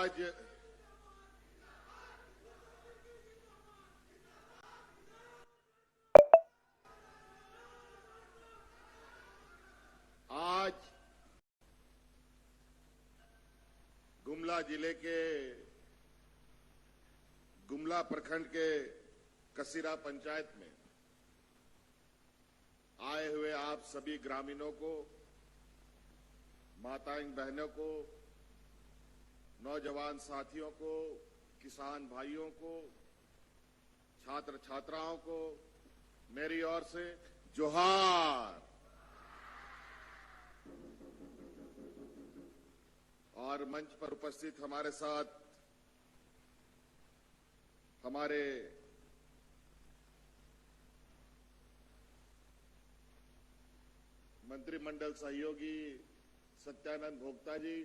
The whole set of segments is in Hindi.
आज गुमला जिले के गुमला प्रखंड के कसीरा पंचायत में आए हुए आप सभी ग्रामीणों को, माताएं बहनों को, नौजवान साथियों को, किसान भाइयों को, छात्र छात्राओं को मेरी ओर से जोहार। और मंच पर उपस्थित हमारे साथ हमारे मंत्रिमंडल सहयोगी सत्यानंद भोक्ता जी,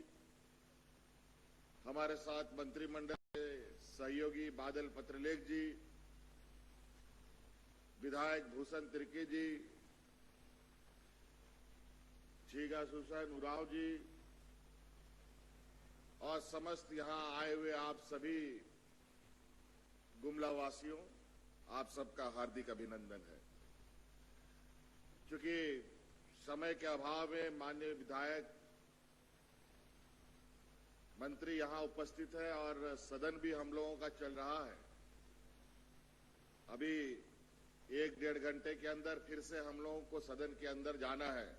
हमारे साथ मंत्रिमंडल के सहयोगी बादल पत्रलेख जी, विधायक भूषण तिर्की जी, छीगा सुसैन उरांव जी और समस्त यहां आए हुए आप सभी गुमला वासियों, आप सबका हार्दिक अभिनंदन है। क्योंकि समय के अभाव में माननीय विधायक मंत्री यहां उपस्थित है और सदन भी हम लोगों का चल रहा है। अभी 1-1.5 घंटे के अंदर फिर से हम लोगों को सदन के अंदर जाना है।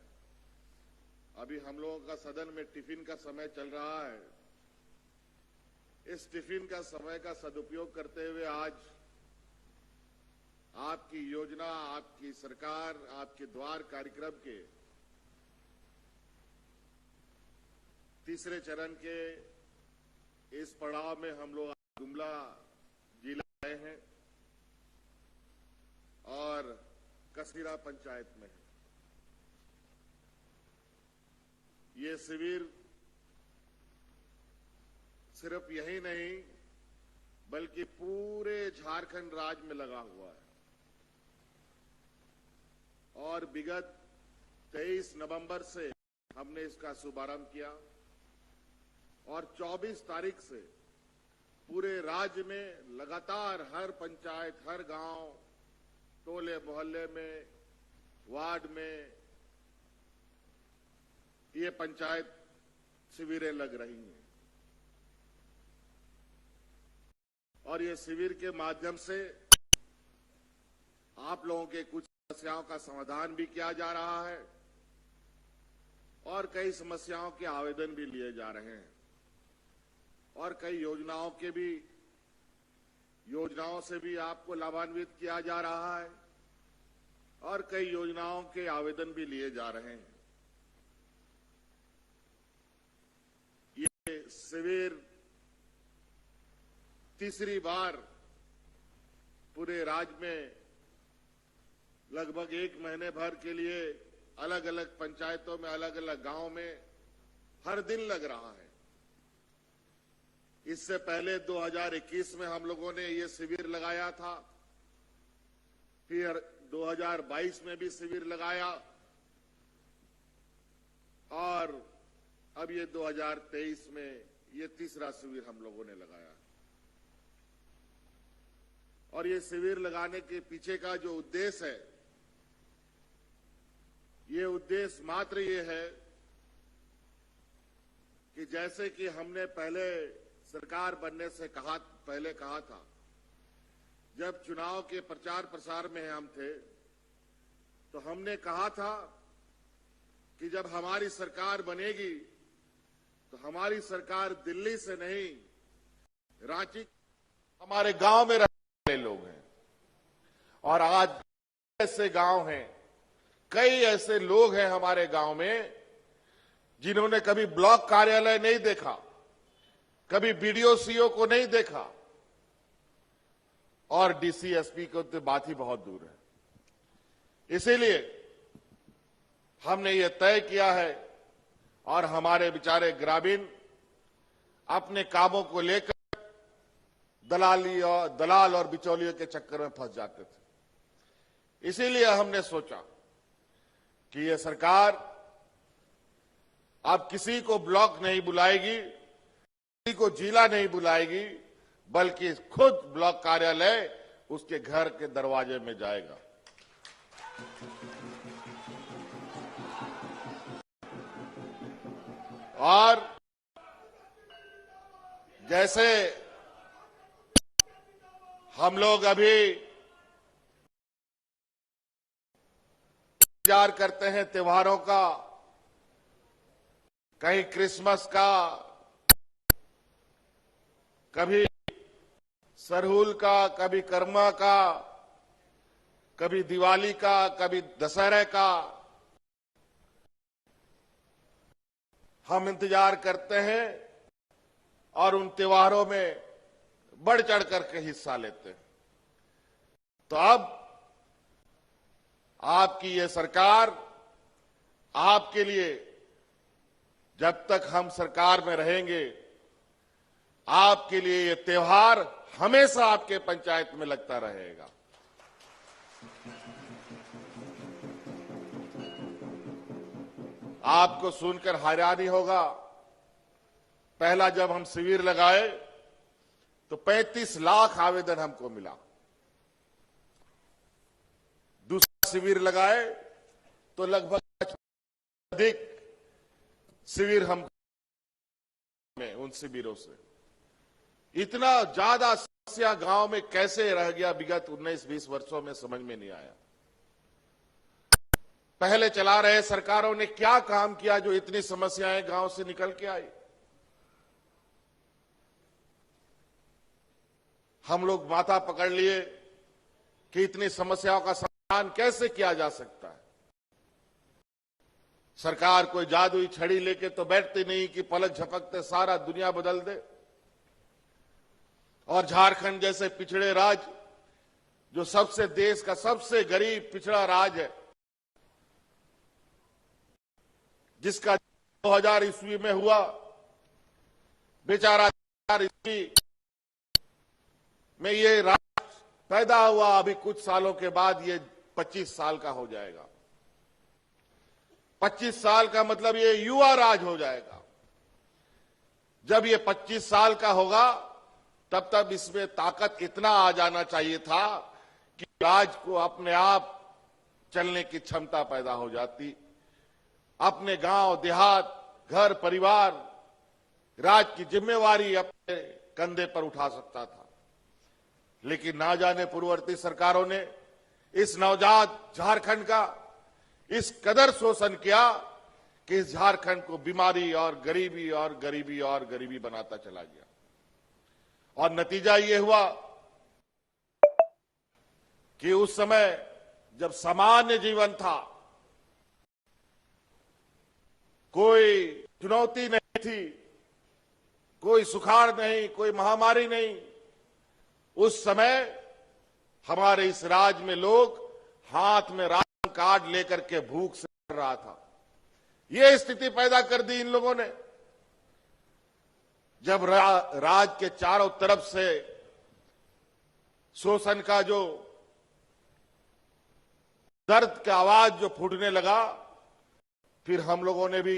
अभी हम लोगों का सदन में टिफिन का समय चल रहा है। इस टिफिन का समय का सदुपयोग करते हुए आज आपकी योजना, आपकी सरकार, आपके द्वार कार्यक्रम के तीसरे चरण के इस पड़ाव में हम लोग गुमला जिला आए हैं और कसीरा पंचायत में है। ये शिविर सिर्फ यही नहीं बल्कि पूरे झारखंड राज्य में लगा हुआ है और विगत 23 नवंबर से हमने इसका शुभारंभ किया और 24 तारीख से पूरे राज्य में लगातार हर पंचायत, हर गांव, टोले मोहल्ले में, वार्ड में ये पंचायत शिविरें लग रही हैं और ये शिविर के माध्यम से आप लोगों के कुछ समस्याओं का समाधान भी किया जा रहा है और कई समस्याओं के आवेदन भी लिए जा रहे हैं और कई योजनाओं से भी आपको लाभान्वित किया जा रहा है और कई योजनाओं के आवेदन भी लिए जा रहे हैं। ये शिविर तीसरी बार पूरे राज्य में लगभग 1 महीने भर के लिए अलग अलग पंचायतों में, अलग अलग गांव में हर दिन लग रहा है। इससे पहले 2021 में हम लोगों ने ये शिविर लगाया था, फिर 2022 में भी शिविर लगाया और अब ये 2023 में ये तीसरा शिविर हम लोगों ने लगाया और ये शिविर लगाने के पीछे का जो उद्देश्य है, ये उद्देश्य मात्र ये है कि जैसे कि हमने पहले सरकार बनने से पहले कहा था, जब चुनाव के प्रचार प्रसार में हम थे तो हमने कहा था कि जब हमारी सरकार बनेगी तो हमारी सरकार दिल्ली से नहीं, रांची, हमारे गांव में रहने वाले लोग हैं और आज ऐसे गांव हैं, कई ऐसे लोग हैं हमारे गांव में जिन्होंने कभी ब्लॉक कार्यालय नहीं देखा, कभी बीडीओ सीओ को नहीं देखा और डीसी एसपी को तो बात ही बहुत दूर है। इसीलिए हमने ये तय किया है और हमारे बेचारे ग्रामीण अपने कामों को लेकर दलाल और बिचौलियों के चक्कर में फंस जाते थे। इसीलिए हमने सोचा कि ये सरकार अब किसी को ब्लॉक नहीं बुलाएगी, किसी को जिला नहीं बुलाएगी, बल्कि खुद ब्लॉक कार्यालय उसके घर के दरवाजे में जाएगा। और जैसे हम लोग अभी इंतजार करते हैं त्योहारों का, कहीं क्रिसमस का, कभी सरहुल का, कभी कर्मा का, कभी दिवाली का, कभी दशहरे का, हम इंतजार करते हैं और उन त्योहारों में बढ़ चढ़ करके हिस्सा लेते हैं। तो अब आपकी ये सरकार आपके लिए, जब तक हम सरकार में रहेंगे, आपके लिए ये त्योहार हमेशा आपके पंचायत में लगता रहेगा। आपको सुनकर हैरानी होगा, पहला जब हम शिविर लगाए तो 35 लाख आवेदन हमको मिला। दूसरा शिविर लगाए तो लगभग अधिक शिविर हम में उन शिविरों से। इतना ज्यादा समस्या गांव में कैसे रह गया विगत 19-20 वर्षों में, समझ में नहीं आया। पहले चला रहे सरकारों ने क्या काम किया जो इतनी समस्याएं गांव से निकल के आई। हम लोग माथा पकड़ लिए कि इतनी समस्याओं का समाधान कैसे किया जा सकता है। सरकार कोई जादुई छड़ी लेके तो बैठती नहीं कि पलक झपकते सारा दुनिया बदल दे। और झारखंड जैसे पिछड़े राज्य, जो सबसे देश का सबसे गरीब पिछड़ा राज्य है, जिसका 2000 ईस्वी में हुआ, बेचारा 2000 ईस्वी में ये राज्य पैदा हुआ, अभी कुछ सालों के बाद ये 25 साल का हो जाएगा। 25 साल का मतलब ये युवा राज हो जाएगा। जब ये 25 साल का होगा तब तक इसमें ताकत इतना आ जाना चाहिए था कि राज को अपने आप चलने की क्षमता पैदा हो जाती। अपने गांव देहात, घर परिवार, राज की जिम्मेवारी अपने कंधे पर उठा सकता था। लेकिन ना जाने पूर्ववर्ती सरकारों ने इस नवजात झारखंड का इस कदर शोषण किया कि इस झारखंड को बीमारी और गरीबी और गरीबी और गरीबी बनाता चला गया। और नतीजा ये हुआ कि उस समय जब सामान्य जीवन था, कोई चुनौती नहीं थी, कोई सुखाड़ नहीं, कोई महामारी नहीं, उस समय हमारे इस राज्य में लोग हाथ में राशन कार्ड लेकर के भूख से मर रहा था। ये स्थिति पैदा कर दी इन लोगों ने। जब राज्य के चारों तरफ से शोषण का जो दर्द का आवाज जो फूटने लगा, फिर हम लोगों ने भी